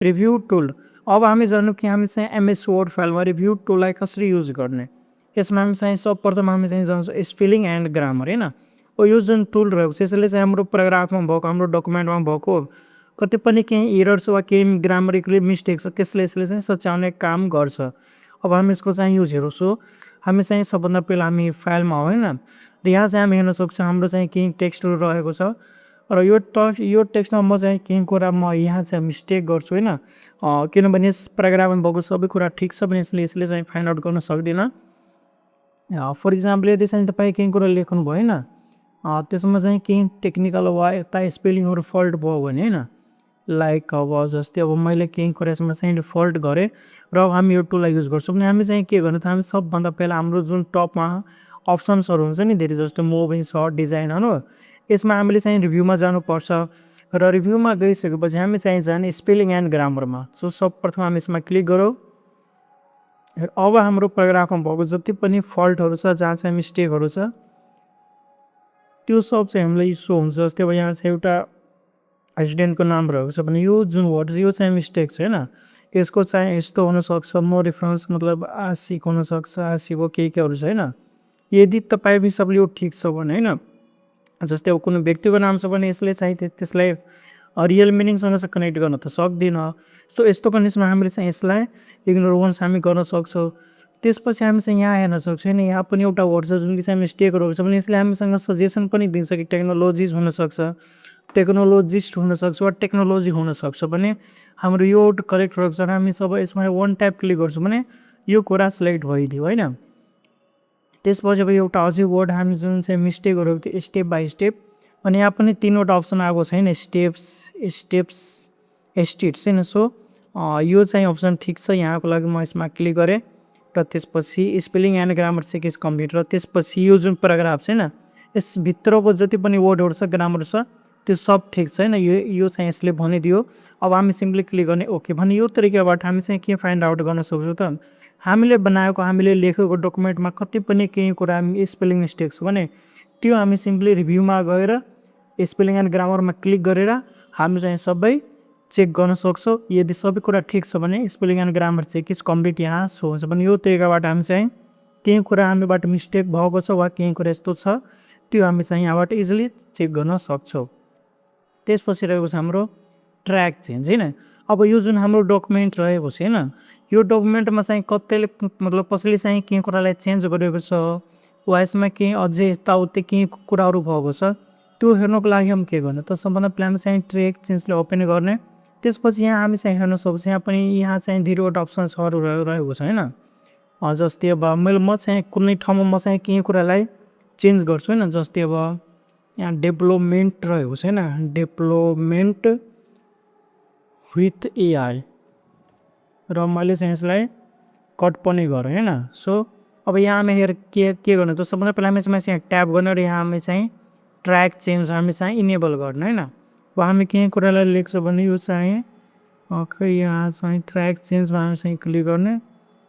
Review tool. अब हामी जान्नु कि हामी चाहिँ एमएस वर्ड फाइलमा रिभ्यू टुललाई कसरी युज गर्ने। यसमा हामी चाहिँ सर्वप्रथम हामी चाहिँ जान्छौँ स्पेलिङ एन्ड ग्रामर होइन। यो जुन टुल रहेको छ यसले चाहिँ हाम्रो प्याराग्राफमा भएको हाम्रो डकुमेन्टमा भएको कतै पनि केही एरर्स वा केही ग्रामरिकली मिस्टेक छ त्यसले यसले चाहिँ सच्याउने काम गर्छ। अब हामी यसको चाहिँ युज हेर्छौँ। हामी चाहिँ सबभन्दा पहिला हामी फाइलमा होइन र यहाँ चाहिँ हामी हेर्न सक्छौँ हाम्रो चाहिँ केही टेक्स्टहरू रहेको छ र यो टेक्स्टमा म चाहिँ केही कुरा म यहाँ चाहिँ मिस्टेक गर्छु होइन। किनभने यस प्याराग्राफमा भएको सबै कुरा ठिक छ भने यसले चाहिँ फाइन्ड आउट गर्न सक्दिनँ। फर इक्जाम्पल यदि चाहिँ तपाईँ केही कुरा लेख्नु भयो होइन त्यसमा चाहिँ केही टेक्निकल वा यता स्पेलिङहरू फल्ट भयो भने होइन लाइक अब जस्तै अब मैले केही कुरा यसमा चाहिँ फल्ट गरेँ र अब हामी यो टुललाई युज गर्छौँ भने हामी चाहिँ के गर्ने त हामी सबभन्दा पहिला हाम्रो जुन टपमा अप्सन्सहरू हुन्छ नि धेरै जस्तो मुभिङ सर्ट डिजाइनहरू यसमा हामीले चाहिँ रिभ्यूमा जानुपर्छ र रिभ्यूमा गइसकेपछि हामी चाहिँ जाने स्पेलिङ एन्ड ग्रामरमा। सो सर्वप्रथम हामी यसमा क्लिक गरौँ। अब हाम्रो प्याराग्राफमा भएको जति पनि फल्टहरू छ जहाँ चाहिँ मिस्टेकहरू छ त्यो सब चाहिँ हामीलाई सो हुन्छ। जस्तै अब यहाँ चाहिँ एउटा एसिडेन्टको नाम रहेको छ भने यो जुन वर्ड यो चाहिँ मिस्टेक छ होइन। यसको चाहिँ यस्तो हुनसक्छ नो रेफरेन्स मतलब आशिक हुनसक्छ आशिकको केहीहरू छ होइन। यदि तपाईँ सबले यो ठिक छ भने होइन जस्तै अब कुनै व्यक्तिको नाम छ भने यसले चाहिँ त्यसलाई रियल मिनिङसँग चाहिँ कनेक्ट गर्न त सक्दिनँ। सो यस्तो कन्डिसनमा हामीले चाहिँ यसलाई इग्नोर वन्स हामी गर्न सक्छौँ। त्यसपछि हामी चाहिँ यहाँ हेर्न सक्छौँ होइन यहाँ पनि एउटा वर्ड छ जुन कि चाहिँ मिस्टेकहरू छ भने यसले हामीसँग सजेसन पनि दिन्छ कि टेक्नोलोजिज हुनसक्छ टेक्नोलोजिस्ट हुनसक्छ वा टेक्नोलोजी हुनसक्छ भने हाम्रो यो करेक्ट रहेको छ। हामी सब यसमा वान ट्याप क्लिक गर्छौँ भने यो कुरा सिलेक्ट भइदियो होइन। त्यसपछि अब एउटा अझै वर्ड हामी जुन चाहिँ मिस्टेकहरू थियो स्टेप बाई स्टेप अनि यहाँ पनि तिनवटा अप्सन आएको छैन स्टेप्स एस्टेट्स होइन। सो यो चाहिँ अप्सन ठिक छ यहाँको लागि म यसमा क्लिक गरेँ र त्यसपछि spelling and grammar check is complete र त्यसपछि यो जुन प्याराग्राफ छ होइन यसभित्रको जति पनि वर्डहरू छ ग्रामर छ त्यो सब ठिक छ होइन। यो चाहिँ यसले भनिदियो। अब हामी सिम्पली क्लिक गर्ने ओके भने यो तरिकाबाट हामी चाहिँ के फाइन्ड आउट गर्न सक्छौँ त हामीले बनाएको हामीले लेखेको डकुमेन्टमा कति पनि केही कुरा स्पेलिङ मिस्टेक छ भने त्यो हामी सिम्पली रिभ्यूमा गएर स्पेलिङ एन्ड ग्रामरमा क्लिक गरेर हामी चाहिँ सबै चेक गर्न सक्छौँ। यदि सबै कुरा ठिक छ भने spelling and grammar check is complete यहाँ सो हुन्छ भने यो तरिकाबाट हामी चाहिँ केही कुरा हामीबाट मिस्टेक भएको छ वा केही कुरा यस्तो छ त्यो हामी चाहिँ यहाँबाट इजिली चेक गर्न सक्छौँ। त्यसपछि रहेको छ हाम्रो ट्र्याक चेन्ज होइन। अब यो जुन हाम्रो डकुमेन्ट रहेको छ होइन यो डकुमेन्टमा चाहिँ कतैले मतलब कसैले चाहिँ केही कुरालाई चेन्ज गरेको छ वा यसमा केही अझै यताउति केही कुराहरू भएको छ त्यो हेर्नको लागि हामी के गर्ने त सबभन्दा पहिला हामी चाहिँ ट्र्याक चेन्जले ओपन गर्ने। त्यसपछि यहाँ हामी चाहिँ हेर्न सक्छौँ यहाँ पनि यहाँ चाहिँ धेरैवटा अप्सन्सहरू रहेको छ होइन। जस्तै अब म चाहिँ कुनै ठाउँमा म चाहिँ केही कुरालाई चेन्ज गर्छु होइन। जस्तै अब यहाँ डेभलपमेन्ट रहेको छ होइन डेभलपमेन्ट विथ एआई र मैले चाहिँ यसलाई कट पनि गरेँ होइन। सो अब यहाँ हामी हेर के गर्ने त सबभन्दा पहिला हामी चाहिँ ट्याप गर्ने र यहाँ हामी चाहिँ ट्र्याक चेन्ज हामी चाहिँ इनेबल गर्ने होइन। अब हामी केही कुरालाई लेख्छौँ भने यो चाहिँ खै यहाँ चाहिँ ट्र्याक चेन्जमा हामी चाहिँ क्लिक गर्ने।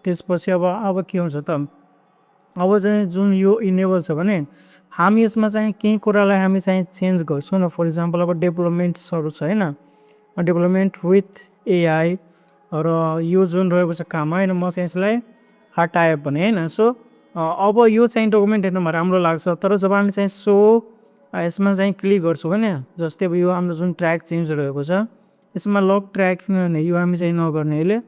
त्यसपछि अब के हुन्छ त अब चाहिँ जुन यो इनेबल छ भने हामी यसमा चाहिँ केही कुरालाई हामी चाहिँ चेन्ज गर्छौँ न। फर इक्जाम्पल अब डेभलपमेन्ट्सहरू छ होइन डेभलपमेन्ट विथ एआई र यो जुन रहेको छ काम होइन म चाहिँ यसलाई हटाएँ पनि होइन। सो अब यो चाहिँ डकुमेन्ट हेर्नुमा राम्रो लाग्छ तर जब हामी चाहिँ सो यसमा चाहिँ क्लिक गर्छौँ होइन जस्तै अब यो हाम्रो जुन ट्र्याक चेन्ज रहेको छ यसमा लक ट्र्याक भने यो हामी चाहिँ नगर्ने यसले।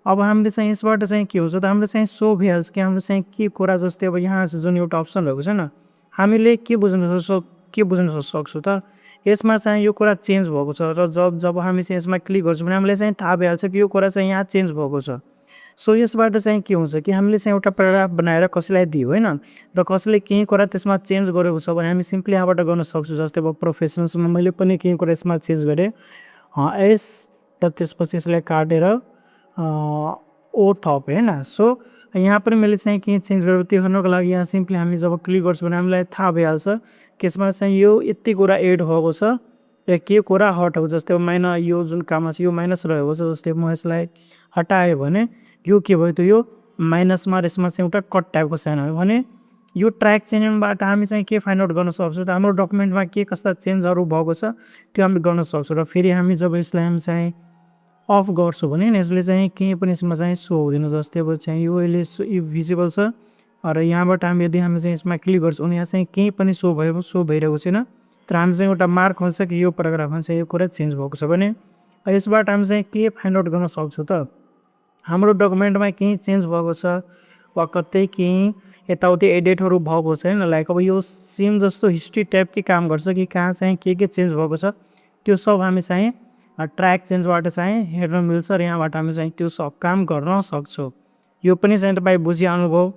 अब हामीले चाहिँ यसबाट चाहिँ के हुन्छ त हाम्रो चाहिँ सो भइहाल्छ कि हाम्रो चाहिँ के कुरा जस्तै अब यहाँ जुन एउटा अप्सन रहेको छ न हामीले के बुझ्न सक्छौँ त यसमा चाहिँ यो कुरा चेन्ज भएको छ र जब हामी चाहिँ यसमा क्लिक गर्छौँ भने हामीलाई चाहिँ थाहा भइहाल्छ कि यो कुरा चाहिँ यहाँ चेन्ज भएको छ। सो यसबाट चाहिँ के हुन्छ कि हामीले चाहिँ एउटा प्याराग्राफ बनाएर कसैलाई दियो होइन र कसैले केही कुरा त्यसमा चेन्ज गरेको छ भने हामी सिम्पली यहाँबाट गर्न सक्छौँ। जस्तै अब प्रोफेसनल्समा मैले पनि केही कुरा यसमा चेन्ज गरेँ एस र त्यसपछि यसलाई काटेर ओ थपेँ होइन। सो यहाँ पनि मैले चाहिँ केही चेन्ज गरेको त्यो गर्नको लागि यहाँ सिम्पली हामी जब क्लिक गर्छौँ भने हामीलाई थाहा भइहाल्छ कि यसमा चाहिँ यो यति कुरा एड भएको छ र के कुरा हटाएको। जस्तै अब यो जुन काममा छ यो माइनस रहेको छ जस्तै म यसलाई हटाएँ भने यो के भयो त यो माइनसमा र यसमा चाहिँ एउटा कट टाइपको साइन हो भने यो ट्र्याक चेन्जबाट हामी चाहिँ के फाइन्ड आउट गर्न सक्छौँ त हाम्रो डकुमेन्टमा के कस्ता चेन्जहरू भएको छ त्यो हामी गर्न सक्छौँ। र फेरि हामी जब यसलाई हामी चाहिँ अफ गर्छु भने यसले चाहिँ केही पनि यसमा चाहिँ सो हुँदैन। जस्तै अब चाहिँ यो अहिले भिजिबल छ र यहाँबाट यदि हामी चाहिँ यसमा क्लिक गर्छौँ भने यहाँ चाहिँ केही पनि सो भइरहेको छैन। तर हामी चाहिँ एउटा मार्क हुन्छ कि यो प्याराग्राफमा चाहिँ यो कुरा चेन्ज भएको छ भने यसबाट हामी चाहिँ के फाइन्ड आउट गर्न सक्छौँ त हाम्रो डकुमेन्टमा केही चेन्ज भएको छ वा कतै केही यताउति एडिटहरू भएको छैन। लाइक अब यो सेम जस्तो हिस्ट्री टाइपकै काम गर्छ कि कहाँ चाहिँ के चेन्ज भएको छ त्यो सब हामी चाहिँ ट्र्याक चेन्जबाट चाहिँ हेर्न मिल्छ र यहाँबाट हामी चाहिँ त्यो सब काम गर्न सक्छौँ। यो पनि चाहिँ तपाईँ बुझिहाल्नुभयो।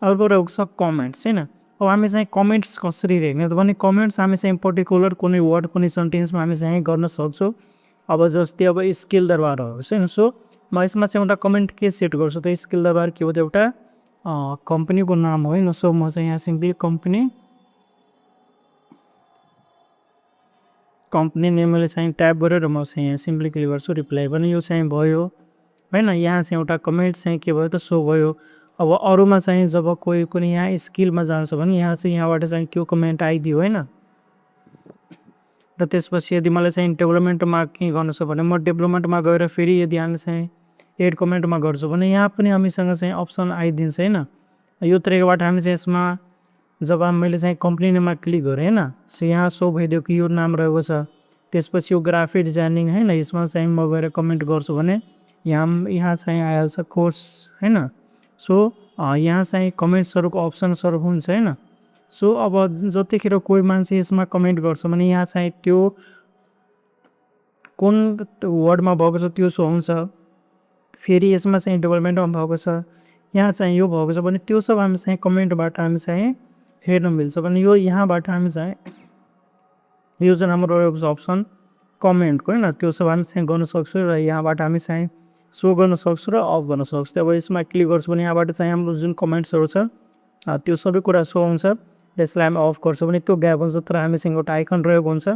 अर्को रहेको छ कमेन्ट्स होइन। अब हामी चाहिँ कमेन्ट्स कसरी हेर्ने त भने कमेन्ट्स हामी चाहिँ पर्टिकुलर कुनै वर्ड कुनै सेन्टेन्समा हामी चाहिँ गर्न सक्छौँ। अब जस्तै अब स्किल दरबार होस् होइन। सो म यसमा चाहिँ एउटा कमेन्ट के सेट गर्छु त स्किल दरबार के हो त एउटा कम्पनीको नाम हो होइन। सो म चाहिँ यहाँ सिम्पली कम्पनी नेमले चाहिँ ट्याब गरेर म चाहिँ यहाँ सिम्पली क्लिक गर्छु रिप्लाई पनि यो चाहिँ भयो होइन। यहाँ चाहिँ एउटा कमेन्ट चाहिँ के भयो त सो भयो। अब अरूमा चाहिँ जब कोही कुनै यहाँ स्किलमा जान्छ भने यहाँ चाहिँ यहाँबाट चाहिँ त्यो कमेन्ट आइदियो होइन। र त्यसपछि यदि मलाई चाहिँ डेभलपमेन्टमा के गर्नु छ भने म डेभलपमेन्टमा गएर फेरि यदि हामी चाहिँ एड कमेन्टमा गर्छु भने यहाँ पनि हामीसँग चाहिँ अप्सन आइदिन्छ होइन। यो तरिकाबाट हामी चाहिँ यसमा जब मैले चाहिँ कम्पनी नेममा क्लिक गरेँ होइन। सो यहाँ सो भइदियो कि यो नाम रहेको छ। त्यसपछि यो ग्राफिक डिजाइनिङ होइन यसमा चाहिँ म गएर कमेन्ट गर्छु भने यहाँ चाहिँ आइहाल्छ कोर्स होइन। सो यहाँ चाहिँ कमेन्ट्सहरूको अप्सन्सहरू हुन्छ होइन। सो अब जतिखेर कोही मान्छे यसमा कमेन्ट गर्छ भने यहाँ चाहिँ त्यो कुन वर्डमा भएको छ त्यो सो हुन्छ। फेरि यसमा चाहिँ डेभलपमेन्टमा भएको छ यहाँ चाहिँ यो भएको छ भने त्यो सब हामी चाहिँ कमेन्टबाट हामी चाहिँ हेर्न मिल्छ भने यो यहाँबाट हामी चाहिँ यो जुन हाम्रो रहेको छ अप्सन कमेन्टको होइन त्यो सब हामी चाहिँ गर्न सक्छौँ र यहाँबाट हामी चाहिँ सो गर्न सक्छौँ र अफ गर्न सक्छौँ। अब यसमा क्लिक गर्छु भने यहाँबाट चाहिँ हाम्रो जुन कमेन्ट्सहरू छ त्यो सबै कुरा सो हुन्छ। यसलाई हामी अफ गर्छौँ भने त्यो ग्याप हुन्छ तर हामीसँग एउटा आइकन रहेको हुन्छ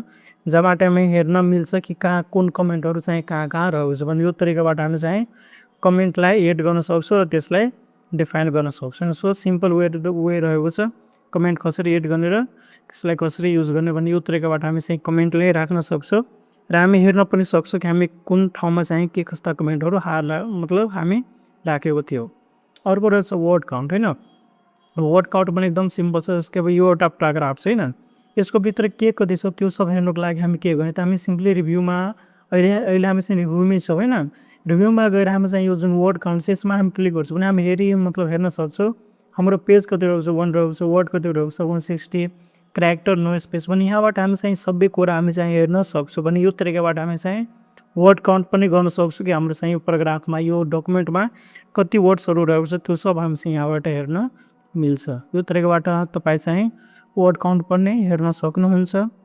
जहाँबाट हामी हेर्न मिल्छ कि कहाँ कुन कमेन्टहरू चाहिँ कहाँ रहेको छ भने यो तरिकाबाट हामी चाहिँ कमेन्टलाई एड गर्न सक्छौँ र त्यसलाई डिफाइन गर्न सक्छौँ। सो सिम्पल वे रहेको छ कमेन्ट कसरी एड गर्ने र त्यसलाई कसरी युज गर्ने भन्ने यो तरिकाबाट हामी चाहिँ कमेन्टलाई राख्न सक्छौँ र हामी हेर्न पनि सक्छौँ कि हामी कुन ठाउँमा चाहिँ के कस्ता कमेन्टहरू मतलब हामी राखेको थियो। अर्को रहेछ वर्ड काउन्ट होइन। वर्ड काउन्ट पनि एकदम सिम्पल छ। जसको अब यो एउटा प्याराग्राफ छ होइन यसको भित्र के कति छ त्यो सब हेर्नुको लागि हामी के गर्ने त हामी सिम्पली रिभ्यूमा अहिले हामी चाहिँ रिभ्यूमै छौँ होइन। रिभ्यूमा गएर हामी चाहिँ यो जुन वर्ड काउन्ट छ यसमा हामी क्लिक गर्छौँ भने हामी हेर्न सक्छौँ हाम्रो पेज कति रहेको छ 1 रहेको छ वर्ड कति रहेको छ 160 क्यारेक्टर नो स्पेस भने यहाँबाट हामी चाहिँ सबै कुरा हामी चाहिँ हेर्न सक्छौँ भने यो तरिकाबाट हामी चाहिँ वर्ड काउन्ट पनि गर्न सक्छौँ कि हाम्रो चाहिँ यो प्याराग्राफमा यो डकुमेन्टमा कति वर्ड्सहरू रहेको छ त्यो सब हामी चाहिँ यहाँबाट हेर्न मिल्छ। यो तरिकाबाट तपाईँ चाहिँ वर्ड काउन्ट पनि हेर्न सक्नुहुन्छ।